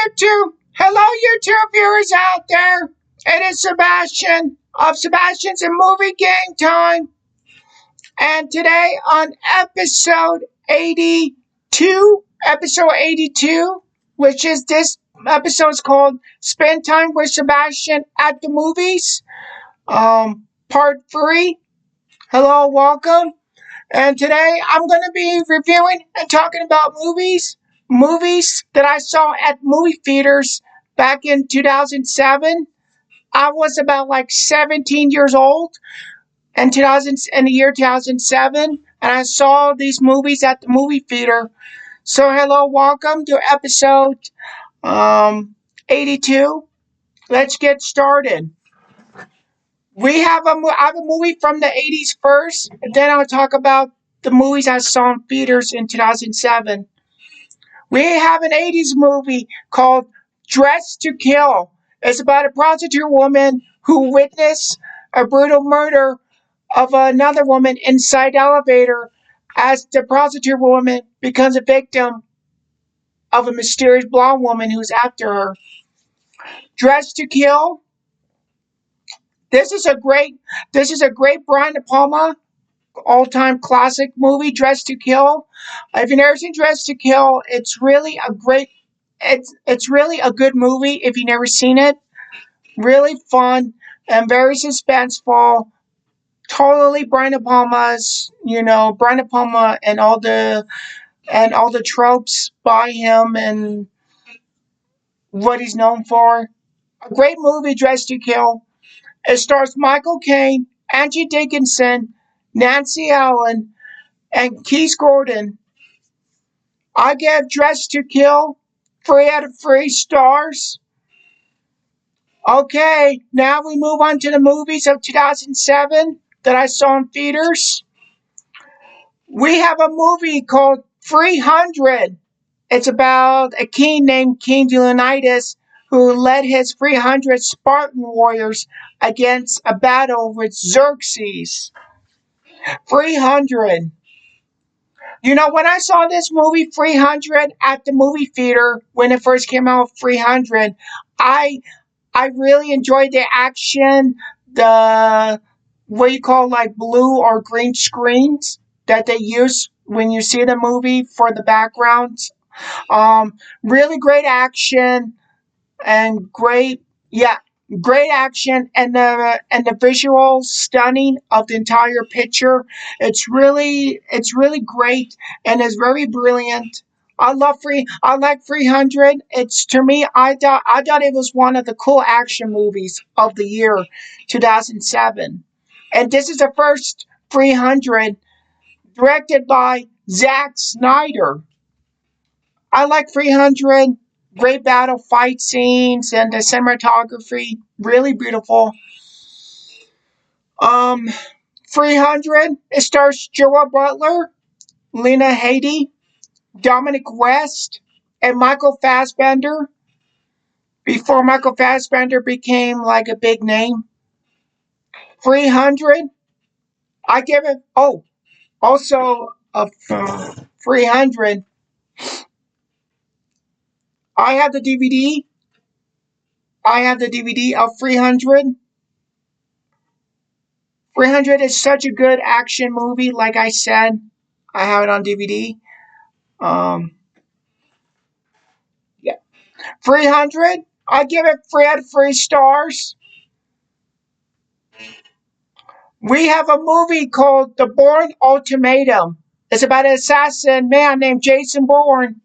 YouTube. Hello, YouTube viewers out there. It is Sebastian of Sebastian's and Movie Game Time. And today on episode 82, which is this episode is called Spend Time with Sebastian at the Movies, part 3. Hello, welcome. And today I'm going to be reviewing and talking about movies that I saw at movie theaters back in 2007. I was about like 17 years old in the year 2007, and I saw these movies at the movie theater. So hello, welcome to episode 82. Let's get started. I have a movie from the 80s first, and then I'll talk about the movies I saw in theaters in 2007. We have an 80s movie called Dressed to Kill. It's about a prostitute woman who witnessed a brutal murder of another woman inside the elevator as the prostitute woman becomes a victim of a mysterious blonde woman who's after her. Dressed to Kill. This is a great Brian De Palma all-time classic movie, Dressed to Kill. If you've never seen Dressed to Kill, it's really a good movie if you've never seen it. Really fun and very suspenseful. Totally Brian De Palma's, Brian De Palma and all the tropes by him and what he's known for. A great movie, Dressed to Kill. It stars Michael Caine, Angie Dickinson, Nancy Allen, and Keith Gordon. I give Dressed to Kill 3 out of 3 stars. Okay, now we move on to the movies of 2007 that I saw in theaters. We have a movie called 300. It's about a king named King Leonidas who led his 300 Spartan warriors against a battle with Xerxes. 300. When I saw this movie 300 at the movie theater when it first came out, 300, I really enjoyed the action, the what you call like blue or green screens that they use when you see the movie for the backgrounds. Really great action and great action and the visual stunning of the entire picture. It's really great and it's very brilliant. I like 300. It's to me I thought it was one of the cool action movies of the year 2007. And this is the first 300 directed by Zack Snyder. I like 300. Great battle fight scenes and the cinematography, really beautiful. 300. It stars Joa Butler, Lena Headey, Dominic West, and Michael Fassbender. Before Michael Fassbender became like a big name. 300. I give it. Oh, also of 300. I have the DVD. Of 300. 300 is such a good action movie. Like I said, I have it on DVD. 300. I give it 3 out of 3 stars. We have a movie called The Bourne Ultimatum. It's about an assassin man named Jason Bourne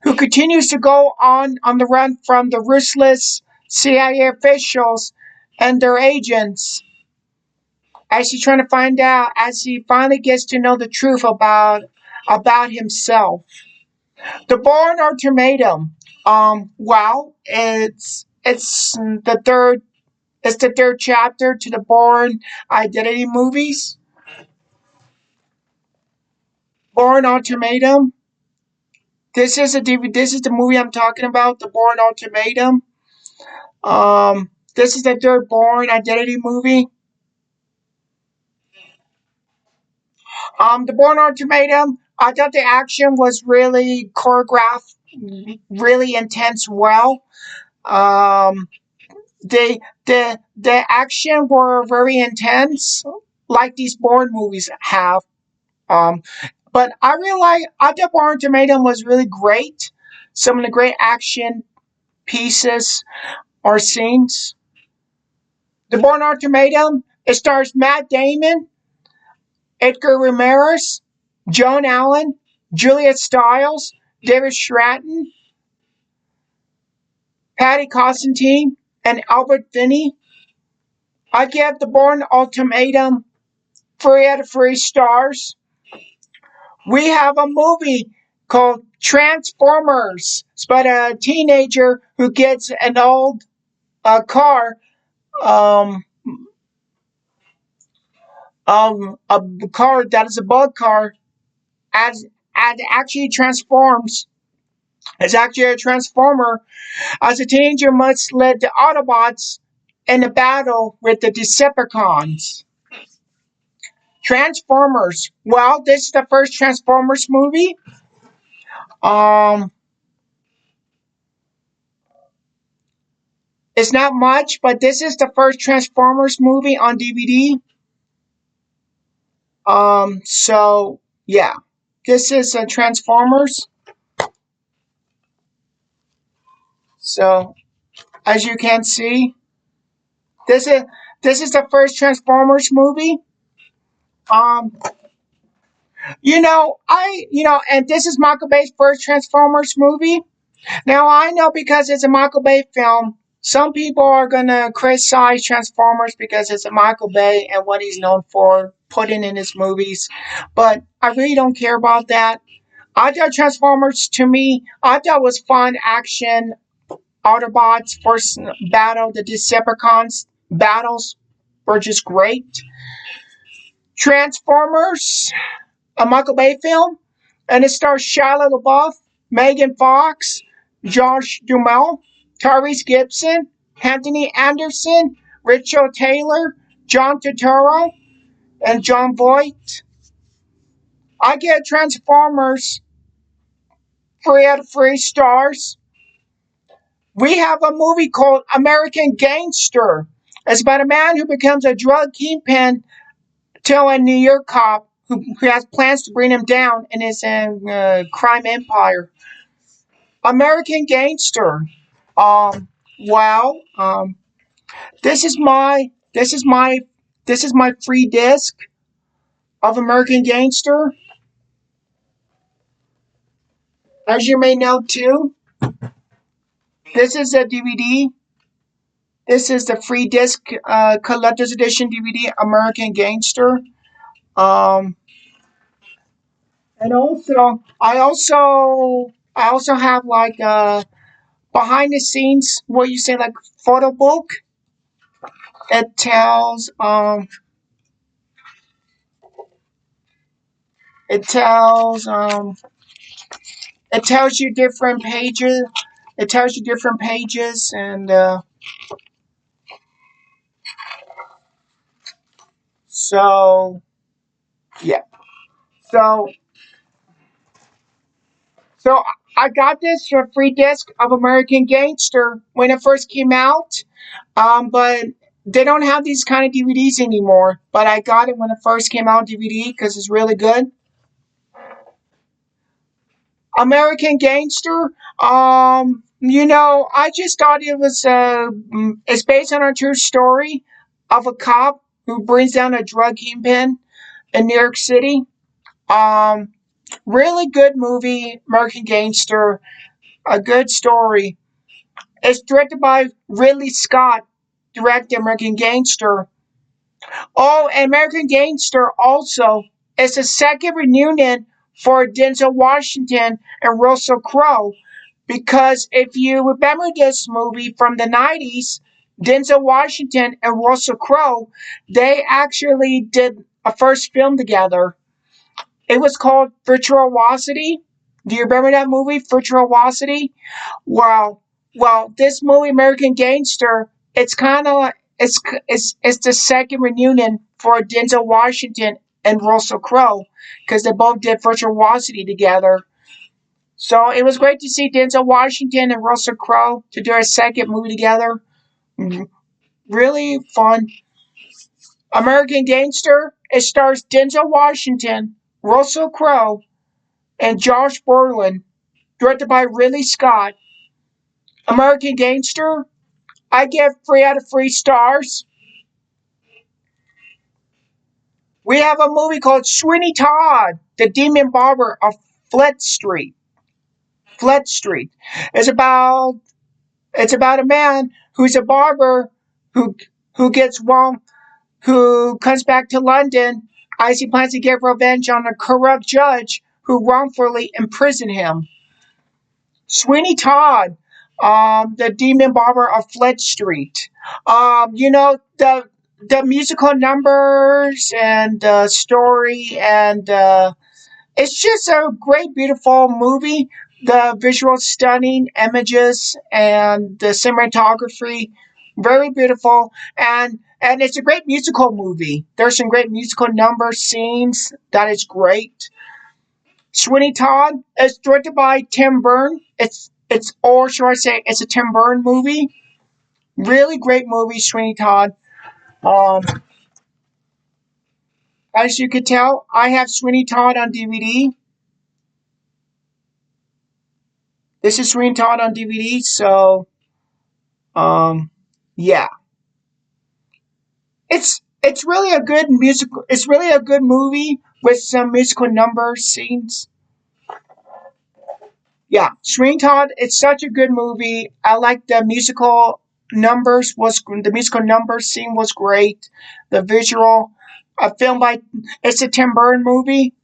who continues to go on the run from the ruthless CIA officials and their agents as he's trying to find out, as he finally gets to know the truth about himself. The Bourne Ultimatum. It's the third chapter to the Bourne Identity movies. Bourne Ultimatum. This is the movie I'm talking about, The Bourne Ultimatum. This is the third Bourne Identity movie. The Bourne Ultimatum, I thought the action was really choreographed really intense well. Um, the action were very intense, like these Bourne movies have. Um, but I really like. I thought Bourne Ultimatum was really great. Some of the great action pieces or scenes. The Bourne Ultimatum. It stars Matt Damon, Edgar Ramirez, Joan Allen, Juliet Stiles, David Stratton, Patty Constantine, and Albert Finney. I give the Bourne Ultimatum 3 out of 3 stars. We have a movie called Transformers. It's about a teenager who gets an old car, um, a car that is a bug car, as actually transforms. It's actually a transformer. As a teenager, must lead the Autobots in a battle with the Decepticons. Transformers. Well, this is the first Transformers movie. Um, it's not much, but this is the first Transformers movie on DVD. So yeah, this is Transformers. So as you can see, this is this is the first Transformers movie. Um, and this is Michael Bay's first Transformers movie. Now I know because it's a Michael Bay film, some people are gonna criticize Transformers because it's a Michael Bay and what he's known for putting in his movies. But I really don't care about that. I thought Transformers to me, I thought was fun action. Autobots first battle, the Decepticons battles were just great. Transformers, a Michael Bay film, and it stars Shia LaBeouf, Megan Fox, Josh Duhamel, Tyrese Gibson, Anthony Anderson, Richard Taylor, John Turturro, and John Voight. I get Transformers 3 out of 3 stars. We have a movie called American Gangster. It's about a man who becomes a drug kingpin till a New York cop who has plans to bring him down in his crime empire. American Gangster. Um, well, this is my this is my this is my free disc of American Gangster. As you may know too, this is a DVD. This is the free disc collector's edition DVD American Gangster. Um, and also, I also have like behind the scenes what you say like photo book. It tells it tells it tells you different pages. It tells you different pages and so yeah. So so I got this free disc of American Gangster when it first came out. But they don't have these kind of DVDs anymore. But I got it when it first came out on DVD because it's really good. American Gangster. I just thought it was it's based on a true story of a cop who brings down a drug kingpin in New York City. Um, really good movie, American Gangster. A good story. It's directed by Ridley Scott, directed American Gangster. Oh, and American Gangster also is the second reunion for Denzel Washington and Russell Crowe. Because if you remember this movie from the 90s, Denzel Washington and Russell Crowe, they actually did a first film together. It was called Virtuosity. Do you remember that movie, Virtuosity? Well, this movie, American Gangster, it's kind of like it's the second reunion for Denzel Washington and Russell Crowe because they both did Virtuosity together. So it was great to see Denzel Washington and Russell Crowe to do a second movie together. Really fun. American Gangster. It stars Denzel Washington, Russell Crowe, and Josh Brolin. Directed by Ridley Scott. American Gangster. I give 3 out of 3 stars. We have a movie called Sweeney Todd, the Demon Barber of Fleet Street. Fleet Street. It's about it's about a man who's a barber who who gets wrong who comes back to London as he plans to get revenge on a corrupt judge who wrongfully imprisoned him. Sweeney Todd, the Demon Barber of Fleet Street. The musical numbers and the story and it's just a great, beautiful movie. The visual stunning images and the cinematography, very beautiful, and it's a great musical movie. There's some great musical number scenes that is great. Sweeney Todd is directed by Tim Burton. It's or should I say it's a Tim Burton movie. Really great movie, Sweeney Todd. Um, as you can tell, I have Sweeney Todd on DVD. This is Sweeney Todd on DVD, so yeah. It's really a good musical. It's really a good movie with some musical number scenes. Yeah, Sweeney Todd. It's such a good movie. I like the musical numbers. Was the musical numbers scene was great. The visual, a film by it's a Tim Burton movie.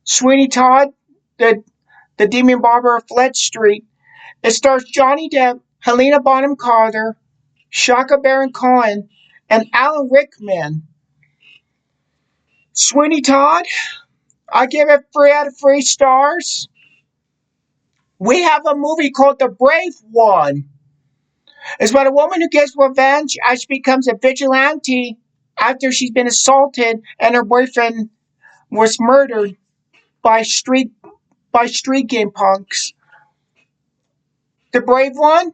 Sweeney Todd, the Demon Barber of Fleet Street. It stars Johnny Depp, Helena Bonham Carter, Shaka Baron Cohen, and Alan Rickman. Sweeney Todd, I give it 3 out of 3 stars. We have a movie called The Brave One. It's about a woman who gets revenge as she becomes a vigilante after she's been assaulted and her boyfriend was murdered by street game punks. The Brave One.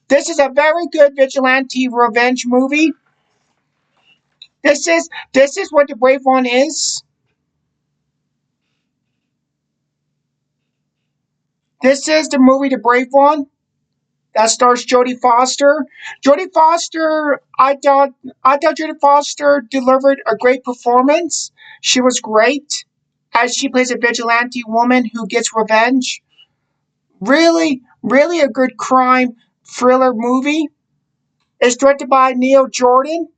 This is a very good vigilante revenge movie. This is what The Brave One is. This is the movie The Brave One that stars Jodie Foster. Jodie Foster, I thought Jodie Foster delivered a great performance. She was great as she plays a vigilante woman who gets revenge. Really, really a good crime thriller movie. It's directed by Neil Jordan.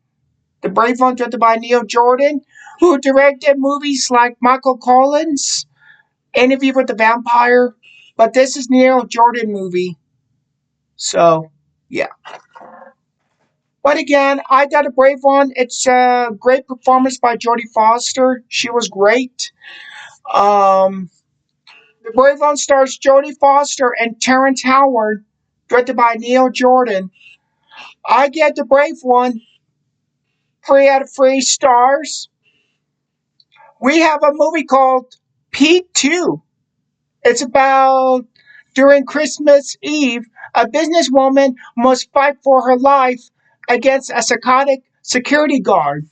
The Brave One directed by Neil Jordan, who directed movies like Michael Collins, Interview with the Vampire. But this is Neil Jordan movie. So, yeah. But again, I got a brave one. It's a great performance by Jodie Foster. She was great. Um, the Brave One stars Jodie Foster and Terrence Howard, directed by Neil Jordan. I get the Brave One 3 out of 3 stars. We have a movie called P2. It's about during Christmas Eve, a businesswoman must fight for her life against a psychotic security guard.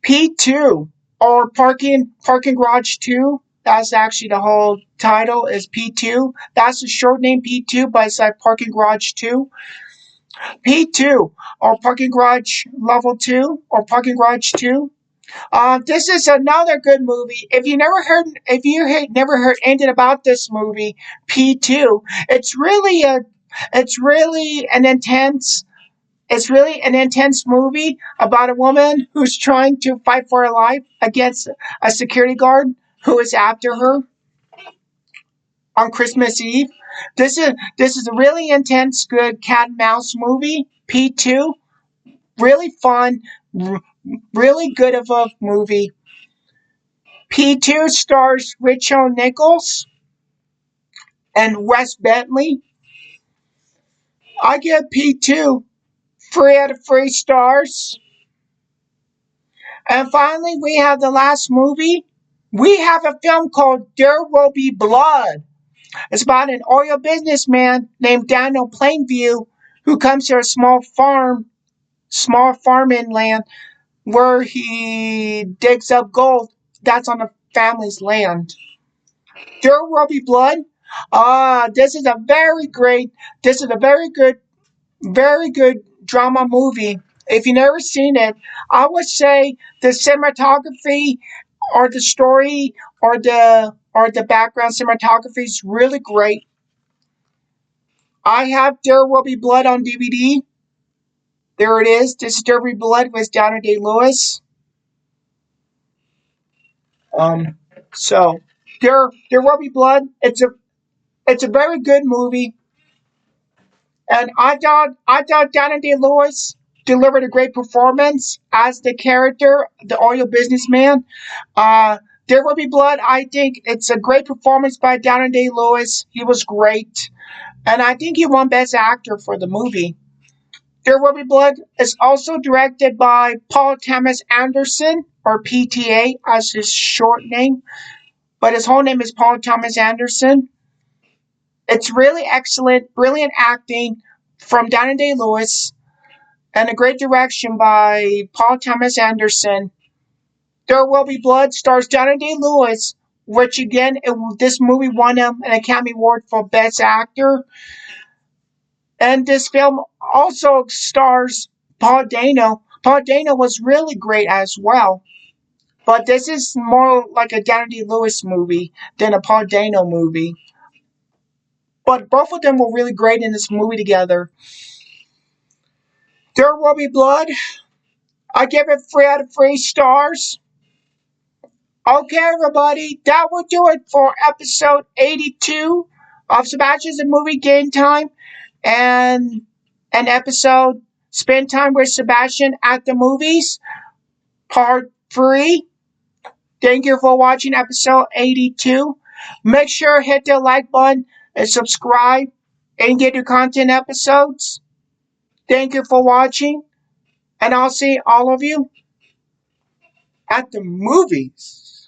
P2 or Parking Garage 2. That's actually the whole title is P2. That's the short name P2, but it's like Parking Garage 2. P2 or Parking Garage Level 2 or Parking Garage 2. This is another good movie. If you had never heard anything about this movie, P2, it's really an intense, it's really an intense movie about a woman who's trying to fight for her life against a security guard who is after her on Christmas Eve. This is a really intense, good cat and mouse movie. P2, really fun, really good of a movie. P2 stars Rachel Nichols and Wes Bentley. I give P2 3 out of 3 stars. And finally, we have the last movie, We have a film called There Will Be Blood. It's about an oil businessman named Daniel Plainview who comes to a small farming land where he digs up gold that's on the family's land. There Will Be Blood. This is a this is a very good drama movie. If you've never seen it, I would say the cinematography or the story or the background cinematography is really great. I have There Will Be Blood on DVD. There it is. This is There Will Be Blood with Daniel Day Lewis. Um, so there will be blood. It's a very good movie, and I thought Daniel Day Lewis delivered a great performance as the character, the oil businessman. Uh, there will be blood. I think it's a great performance by Daniel Day Lewis. He was great, and I think he won Best Actor for the movie. There Will Be Blood is also directed by Paul Thomas Anderson, or PTA as his short name, but his whole name is Paul Thomas Anderson. It's really excellent, brilliant acting from Daniel Day Lewis, and a great direction by Paul Thomas Anderson. There Will Be Blood stars Daniel Day Lewis, which again, this movie won him an Academy Award for Best Actor. And this film also stars Paul Dano. Paul Dano was really great as well. But this is more like a Daniel Day Lewis movie than a Paul Dano movie. But both of them were really great in this movie together. There Will Be Blood. I give it 3 out of 3 stars. Okay, everybody, that will do it for episode 82 of Sebastian's Movie Game Time and an episode Spend Time with Sebastian at the Movies, part 3. Thank you for watching episode 82. Make sure to hit the like button and subscribe and get your content episodes. Thank you for watching, and I'll see all of you at the movies.